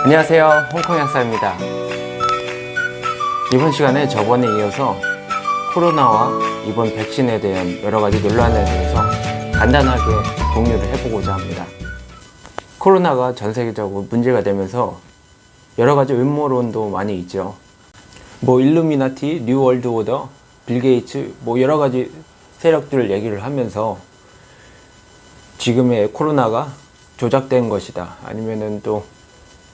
안녕하세요, 홍콩 약사입니다. 이번 시간에 저번에 이어서 코로나와 이번 백신에 대한 여러가지 논란에 대해서 간단하게 공유를 해보고자 합니다. 코로나가 전 세계적으로 문제가 되면서 여러가지 음모론도 많이 있죠. 일루미나티, 뉴 월드 오더, 빌 게이츠, 여러가지 세력들을 얘기를 하면서 지금의 코로나가 조작된 것이다, 아니면은 또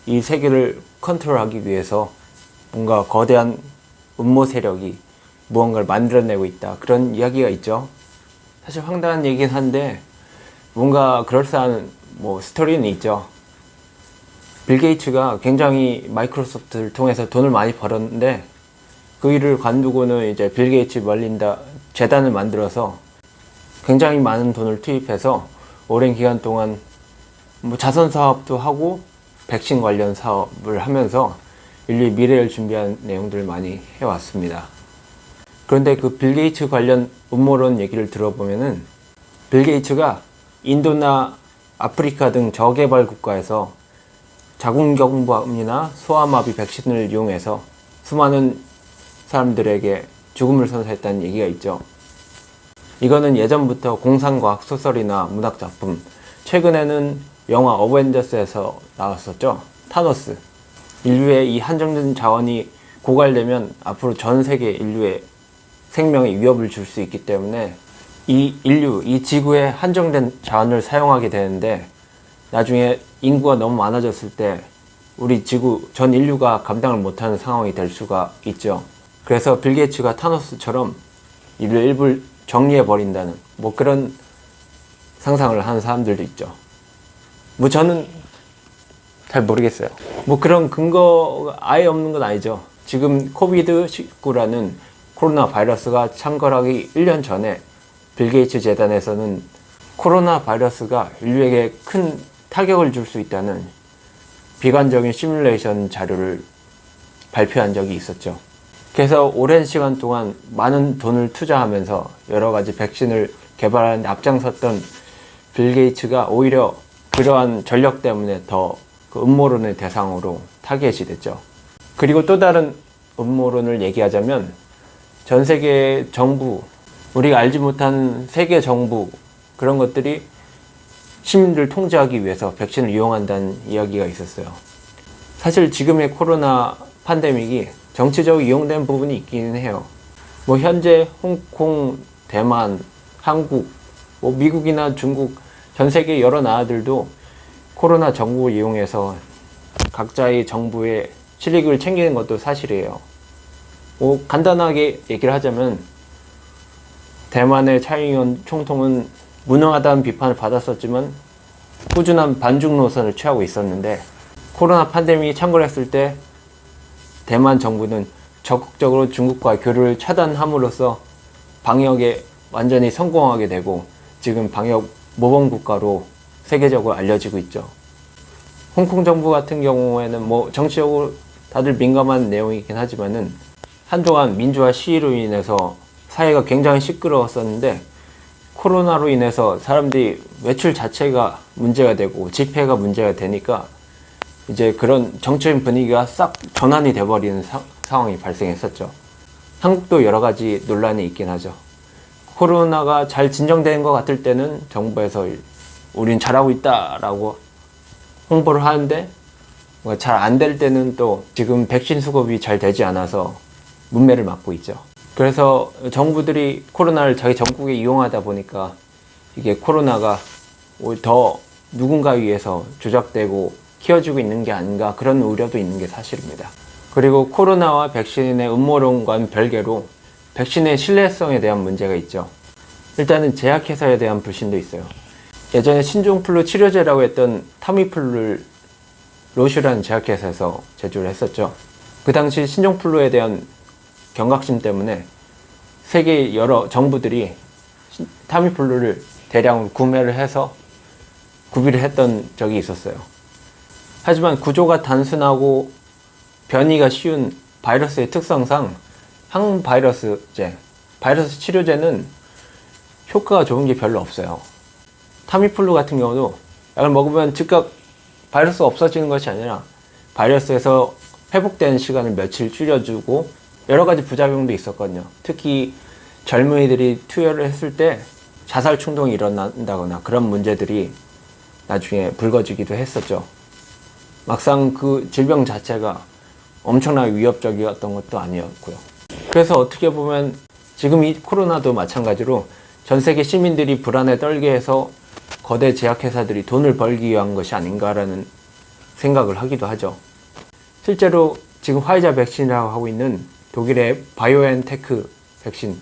이 세계를 컨트롤하기 위해서 뭔가 거대한 음모 세력이 무언가를 만들어내고 있다, 그런 이야기가 있죠. 사실 황당한 얘기긴 한데 뭔가 그럴싸한 스토리는 있죠. 빌 게이츠가 굉장히 마이크로소프트를 통해서 돈을 많이 벌었는데 그 일을 관두고는 이제 빌 게이츠 멀린다 재단을 만들어서 굉장히 많은 돈을 투입해서 오랜 기간 동안 자선 사업도 하고 백신 관련 사업을 하면서 인류의 미래를 준비한 내용들을 많이 해왔습니다. 그런데 그 빌 게이츠 관련 음모론 얘기를 들어보면은 빌 게이츠가 인도나 아프리카 등 저개발 국가에서 자궁경부암이나 소아마비 백신을 이용해서 수많은 사람들에게 죽음을 선사했다는 얘기가 있죠. 이거는 예전부터 공상과학 소설이나 문학작품, 최근에는 영화 어벤져스에서 나왔었죠. 타노스. 인류의 이 한정된 자원이 고갈되면 앞으로 전 세계 인류의 생명에 위협을 줄 수 있기 때문에 이 지구의 한정된 자원을 사용하게 되는데 나중에 인구가 너무 많아졌을 때 우리 지구 전 인류가 감당을 못하는 상황이 될 수가 있죠. 그래서 빌 게이츠가 타노스처럼 인류 일부를 정리해버린다는 그런 상상을 하는 사람들도 있죠. 저는 잘 모르겠어요. 그런 근거가 아예 없는 건 아니죠. 지금 코비드19라는 코로나 바이러스가 창궐하기 1년 전에 빌 게이츠 재단에서는 코로나 바이러스가 인류에게 큰 타격을 줄 수 있다는 비관적인 시뮬레이션 자료를 발표한 적이 있었죠. 그래서 오랜 시간 동안 많은 돈을 투자하면서 여러 가지 백신을 개발하는 데 앞장섰던 빌 게이츠가 오히려 그러한 전력 때문에 더 그 음모론의 대상으로 타겟이 됐죠. 그리고 또 다른 음모론을 얘기하자면 전 세계 정부, 우리가 알지 못한 세계 정부, 그런 것들이 시민들을 통제하기 위해서 백신을 이용한다는 이야기가 있었어요. 사실 지금의 코로나 팬데믹이 정치적으로 이용된 부분이 있기는 해요. 현재 홍콩, 대만, 한국, 미국이나 중국, 전 세계 여러 나라들도 코로나 정부를 이용해서 각자의 정부의 실익을 챙기는 것도 사실이에요. 간단하게 얘기를 하자면 대만의 차이잉원 총통은 무능하다는 비판을 받았었지만 꾸준한 반중 노선을 취하고 있었는데 코로나 팬데믹이 창궐했을 때 대만 정부는 적극적으로 중국과 교류를 차단함으로써 방역에 완전히 성공하게 되고 지금 방역 모범 국가로 세계적으로 알려지고 있죠. 홍콩 정부 같은 경우에는 정치적으로 다들 민감한 내용이긴 하지만은 한동안 민주화 시위로 인해서 사회가 굉장히 시끄러웠었는데 코로나로 인해서 사람들이 외출 자체가 문제가 되고 집회가 문제가 되니까 이제 그런 정치적인 분위기가 싹 전환이 돼버리는 상황이 발생했었죠. 한국도 여러 가지 논란이 있긴 하죠. 코로나가 잘 진정된 것 같을 때는 정부에서 우린 잘하고 있다라고 홍보를 하는데 잘 안 될 때는 또 지금 백신 수급이 잘 되지 않아서 문매를 맞고 있죠. 그래서 정부들이 코로나를 자기 정국에 이용하다 보니까 이게 코로나가 더 누군가에 의해서 조작되고 키워지고 있는 게 아닌가, 그런 우려도 있는 게 사실입니다. 그리고 코로나와 백신의 음모론과는 별개로 백신의 신뢰성에 대한 문제가 있죠. 일단은 제약회사에 대한 불신도 있어요. 예전에 신종플루 치료제라고 했던 타미플루를 로슈라는 제약회사에서 제조를 했었죠. 그 당시 신종플루에 대한 경각심 때문에 세계 여러 정부들이 타미플루를 대량으로 구매를 해서 구비를 했던 적이 있었어요. 하지만 구조가 단순하고 변이가 쉬운 바이러스의 특성상 항바이러스제, 바이러스 치료제는 효과가 좋은 게 별로 없어요. 타미플루 같은 경우도 약을 먹으면 즉각 바이러스가 없어지는 것이 아니라 바이러스에서 회복되는 시간을 며칠 줄여주고 여러 가지 부작용도 있었거든요. 특히 젊은이들이 투여를 했을 때 자살 충동이 일어난다거나 그런 문제들이 나중에 불거지기도 했었죠. 막상 그 질병 자체가 엄청나게 위협적이었던 것도 아니었고요. 그래서 어떻게 보면 지금 이 코로나도 마찬가지로 전 세계 시민들이 불안에 떨게 해서 거대 제약회사들이 돈을 벌기 위한 것이 아닌가라는 생각을 하기도 하죠. 실제로 지금 화이자 백신이라고 하고 있는 독일의 바이오엔테크 백신,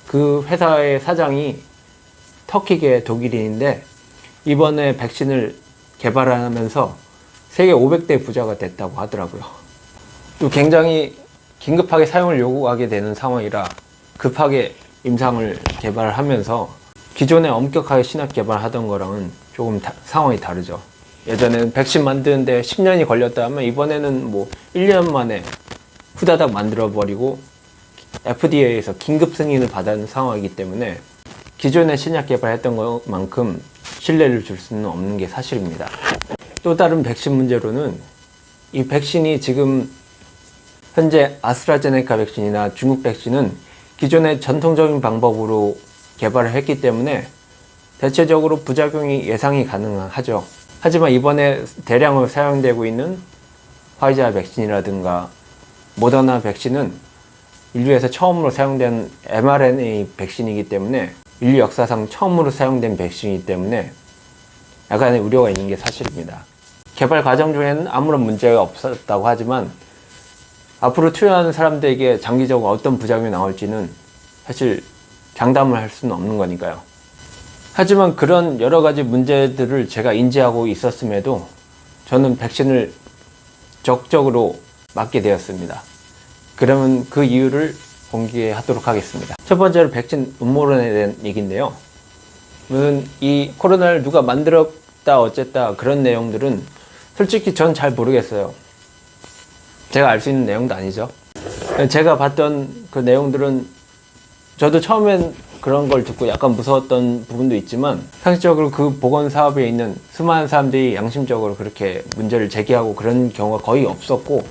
그 회사의 사장이 터키계 독일인인데 이번에 백신을 개발하면서 세계 500대 부자가 됐다고 하더라고요. 또 굉장히 긴급하게 사용을 요구하게 되는 상황이라 급하게 임상을 개발하면서 기존에 엄격하게 신약 개발하던 거랑은 조금 상황이 다르죠. 예전에는 백신 만드는데 10년이 걸렸다 하면 이번에는 뭐 1년 만에 후다닥 만들어버리고 FDA에서 긴급 승인을 받은 상황이기 때문에 기존에 신약 개발했던 것만큼 신뢰를 줄 수는 없는 게 사실입니다. 또 다른 백신 문제로는 이 백신이 지금 현재 아스트라제네카 백신이나 중국 백신은 기존의 전통적인 방법으로 개발을 했기 때문에 대체적으로 부작용이 예상이 가능하죠. 하지만 이번에 대량으로 사용되고 있는 화이자 백신이라든가 모더나 백신은 인류에서 처음으로 사용된 mRNA 백신이기 때문에 인류 역사상 처음으로 사용된 백신이기 때문에 약간의 우려가 있는 게 사실입니다. 개발 과정 중에는 아무런 문제가 없었다고 하지만 앞으로 투여하는 사람들에게 장기적으로 어떤 부작용이 나올지는 사실 장담을 할 수는 없는 거니까요. 하지만 그런 여러 가지 문제들을 제가 인지하고 있었음에도 저는 백신을 적극적으로 맞게 되었습니다. 그러면 그 이유를 공개하도록 하겠습니다. 첫 번째로 백신 음모론에 대한 얘기인데요. 이 코로나를 누가 만들었다 어쨌다 그런 내용들은 솔직히 전 잘 모르겠어요. 제가 알 수 있는 내용도 아니죠. 제가 봤던 그 내용들은 저도 처음엔 그런 걸 듣고 약간 무서웠던 부분도 있지만 상식적으로 그 보건 사업에 있는 수많은 사람들이 양심적으로 그렇게 문제를 제기하고 그런 경우가 거의 없었고,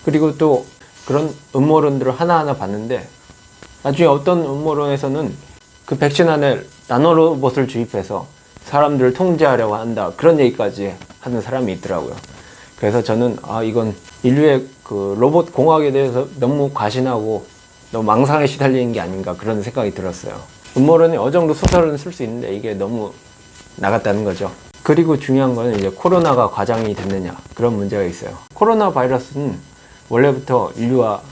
그리고 또 그런 음모론들을 하나하나 봤는데 나중에 어떤 음모론에서는 그 백신 안에 나노로봇을 주입해서 사람들을 통제하려고 한다 그런 얘기까지 하는 사람이 있더라고요. 그래서 저는 이건 인류의 그 로봇 공학에 대해서 너무 과신하고 너무 망상에 시달리는 게 아닌가 그런 생각이 들었어요. 음모론이 어느 정도 소설은 쓸 수 있는데 이게 너무 나갔다는 거죠. 그리고 중요한 거는 이제 코로나가 과장이 됐느냐 그런 문제가 있어요. 코로나 바이러스는 원래부터 인류와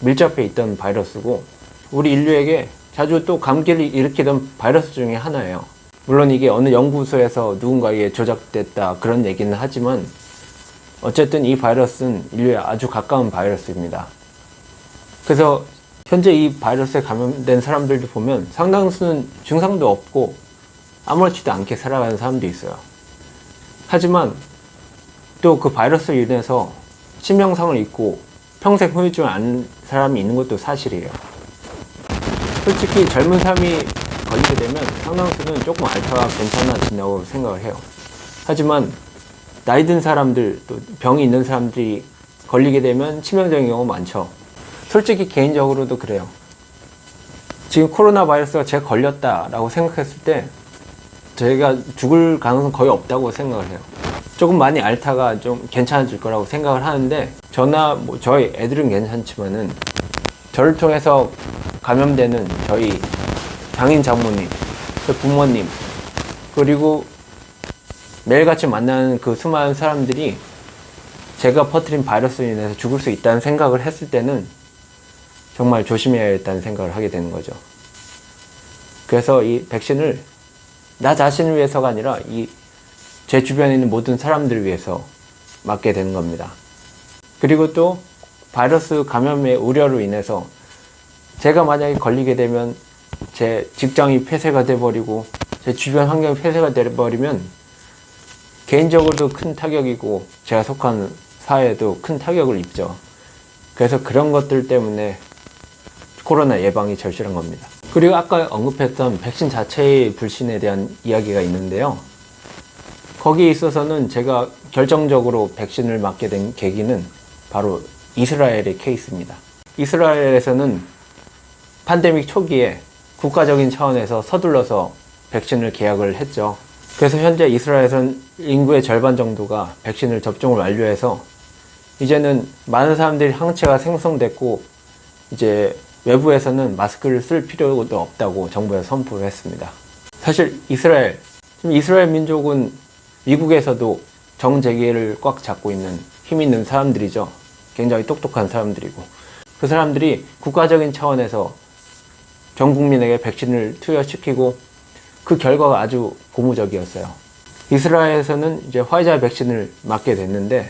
밀접해 있던 바이러스고 우리 인류에게 자주 또 감기를 일으키던 바이러스 중에 하나예요. 물론 이게 어느 연구소에서 누군가에게 조작됐다 그런 얘기는 하지만 어쨌든 이 바이러스는 인류에 아주 가까운 바이러스입니다. 그래서 현재 이 바이러스에 감염된 사람들도 보면 상당수는 증상도 없고 아무렇지도 않게 살아가는 사람도 있어요. 하지만 또 그 바이러스로 인해서 치명상을 입고 평생 후유증을 앓는 사람이 있는 것도 사실이에요. 솔직히 젊은 사람이 걸리게 되면 상당수는 조금 앓다가 괜찮아진다고 생각을 해요. 하지만 나이 든 사람들, 또 병이 있는 사람들이 걸리게 되면 치명적인 경우가 많죠. 솔직히 개인적으로도 그래요. 지금 코로나 바이러스가 제가 걸렸다라고 생각했을 때 제가 죽을 가능성은 거의 없다고 생각을 해요. 조금 많이 앓다가 좀 괜찮아질 거라고 생각을 하는데 저나 저희 애들은 괜찮지만은 저를 통해서 감염되는 저희 장인 장모님, 부모님, 그리고 매일같이 만나는 그 수많은 사람들이 제가 퍼뜨린 바이러스로 인해서 죽을 수 있다는 생각을 했을 때는 정말 조심해야겠다는 생각을 하게 되는 거죠. 그래서 이 백신을 나 자신을 위해서가 아니라 제 주변에 있는 모든 사람들을 위해서 맞게 되는 겁니다. 그리고 또 바이러스 감염의 우려로 인해서 제가 만약에 걸리게 되면 제 직장이 폐쇄가 돼버리고 제 주변 환경이 폐쇄가 돼버리면 개인적으로도 큰 타격이고 제가 속한 사회에도 큰 타격을 입죠. 그래서 그런 것들 때문에 코로나 예방이 절실한 겁니다. 그리고 아까 언급했던 백신 자체의 불신에 대한 이야기가 있는데요. 거기에 있어서는 제가 결정적으로 백신을 맞게 된 계기는 바로 이스라엘의 케이스입니다. 이스라엘에서는 팬데믹 초기에 국가적인 차원에서 서둘러서 백신을 계약을 했죠. 그래서 현재 이스라엘은 인구의 절반 정도가 백신을 접종을 완료해서 이제는 많은 사람들이 항체가 생성됐고 이제 외부에서는 마스크를 쓸 필요도 없다고 정부에서 선포를 했습니다. 사실 이스라엘 민족은 미국에서도 정재계를 꽉 잡고 있는 힘 있는 사람들이죠. 굉장히 똑똑한 사람들이고 그 사람들이 국가적인 차원에서 전 국민에게 백신을 투여시키고 그 결과가 아주 고무적이었어요. 이스라엘에서는 이제 화이자 백신을 맞게 됐는데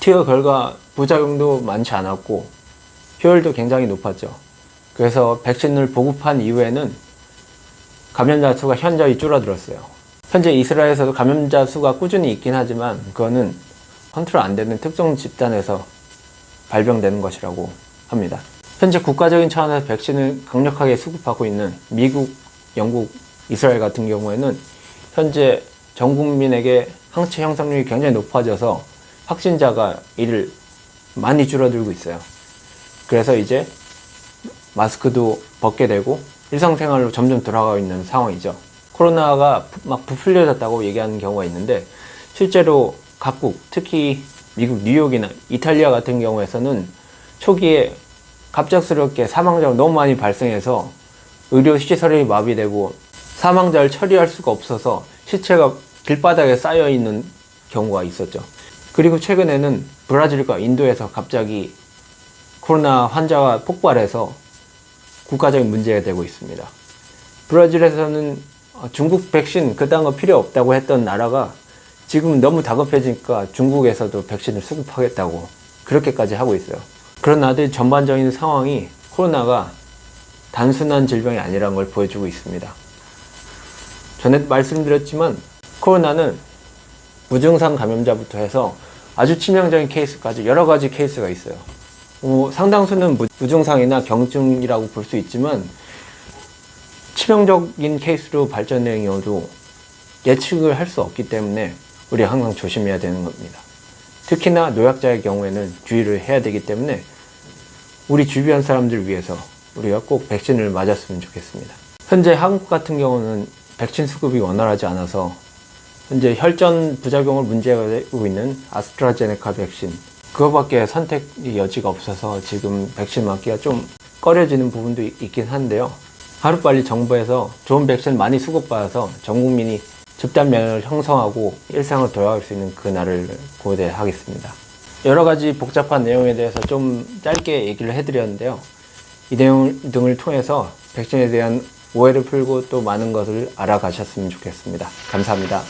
투여 결과 부작용도 많지 않았고 효율도 굉장히 높았죠. 그래서 백신을 보급한 이후에는 감염자 수가 현저히 줄어들었어요. 현재 이스라엘에서도 감염자 수가 꾸준히 있긴 하지만 그거는 컨트롤 안 되는 특정 집단에서 발병되는 것이라고 합니다. 현재 국가적인 차원에서 백신을 강력하게 수급하고 있는 미국, 영국, 이스라엘 같은 경우에는 현재 전 국민에게 항체 형성률이 굉장히 높아져서 확진자가 이를 많이 줄어들고 있어요. 그래서 이제 마스크도 벗게 되고 일상생활로 점점 돌아가고 있는 상황이죠. 코로나가 막 부풀려졌다고 얘기하는 경우가 있는데 실제로 각국, 특히 미국 뉴욕이나 이탈리아 같은 경우에서는 초기에 갑작스럽게 사망자가 너무 많이 발생해서 의료시설이 마비되고 사망자를 처리할 수가 없어서 시체가 길바닥에 쌓여있는 경우가 있었죠. 그리고 최근에는 브라질과 인도에서 갑자기 코로나 환자가 폭발해서 국가적인 문제가 되고 있습니다. 브라질에서는 중국 백신 그딴 거 필요 없다고 했던 나라가 지금 너무 다급해지니까 중국에서도 백신을 수급하겠다고 그렇게까지 하고 있어요. 그런 나라들의 전반적인 상황이 코로나가 단순한 질병이 아니라는 걸 보여주고 있습니다. 전에 말씀드렸지만 코로나는 무증상 감염자부터 해서 아주 치명적인 케이스까지 여러 가지 케이스가 있어요. 상당수는 무증상이나 경증이라고 볼 수 있지만 치명적인 케이스로 발전되는 경우도 예측을 할 수 없기 때문에 우리 항상 조심해야 되는 겁니다. 특히나 노약자의 경우에는 주의를 해야 되기 때문에 우리 주변 사람들을 위해서 우리가 꼭 백신을 맞았으면 좋겠습니다. 현재 한국 같은 경우는 백신 수급이 원활하지 않아서 현재 혈전 부작용을 문제가 되고 있는 아스트라제네카 백신 그거밖에 선택 여지가 없어서 지금 백신 맞기가 좀 꺼려지는 부분도 있긴 한데요. 하루빨리 정부에서 좋은 백신 많이 수급받아서 전 국민이 집단 면역을 형성하고 일상으로 돌아갈 수 있는 그날을 고대하겠습니다. 여러 가지 복잡한 내용에 대해서 좀 짧게 얘기를 해드렸는데요. 이 내용 등을 통해서 백신에 대한 오해를 풀고 또 많은 것을 알아가셨으면 좋겠습니다. 감사합니다.